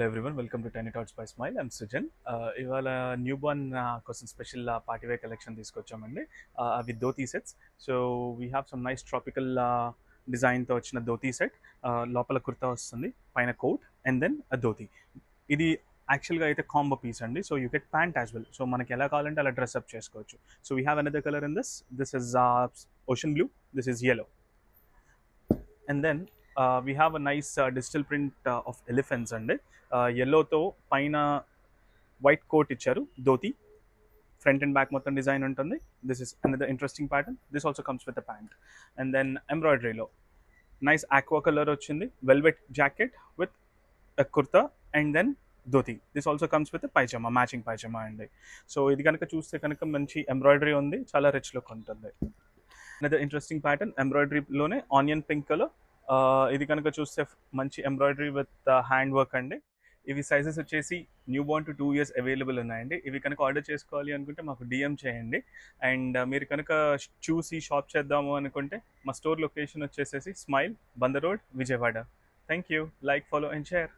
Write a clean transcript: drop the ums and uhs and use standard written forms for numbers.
Hello everyone, welcome to Tiny Tots by Smile. I'm Sujan. ఇవాళ newborn కోసం special party wear collection తీసుకొచ్చామండి with dhoti sets. So we have some nice tropical డిజైన్తో వచ్చిన dhoti set. లోపల కుర్తా వస్తుంది, పైన coat and then dhoti. ఇది యాక్చువల్గా అయితే కాంబో పీస్ అండి. So you get pant as well. So మనకి ఎలా కావాలంటే అలా డ్రెస్అప్ చేసుకోవచ్చు. So we have another colour in this is ocean blue, this is yellow. And then we have a nice digital print of elephants అండి. ఎల్లోతో పైన white coat ఇచ్చారు, dhoti front and back మొత్తం design ఉంటుంది. This is another interesting pattern. This also comes with a pant. And then ఎంబ్రాయిడరీలో nice aqua colour వచ్చింది, velvet jacket with kurta and then dhoti. This also comes with pyjama, matching pyjama అండి. So ఇది కనుక చూస్తే కనుక మంచి ఎంబ్రాయిడరీ ఉంది, చాలా రిచ్ లుక్ ఉంటుంది. అనదర్ ఇంట్రెస్టింగ్ ప్యాటర్న్ ఎంబ్రాయిడరీలోనే ఆనియన్ పింక్ కలర్. ఇది కనుక చూస్తే మంచి ఎంబ్రాయిడరీ విత్ హ్యాండ్ వర్క్ అండి. ఇవి సైజెస్ వచ్చేసి new Born to 2 years available ఉన్నాయండి. ఇవి కనుక ఆర్డర్ చేసుకోవాలి అనుకుంటే మాకు డిఎం చేయండి. అండ్ మీరు కనుక చూసి షాప్ చేద్దాము అనుకుంటే మా స్టోర్ లొకేషన్ వచ్చేసేసి smile, Bandar road, Vijayawada. Thank you. Like, follow and share.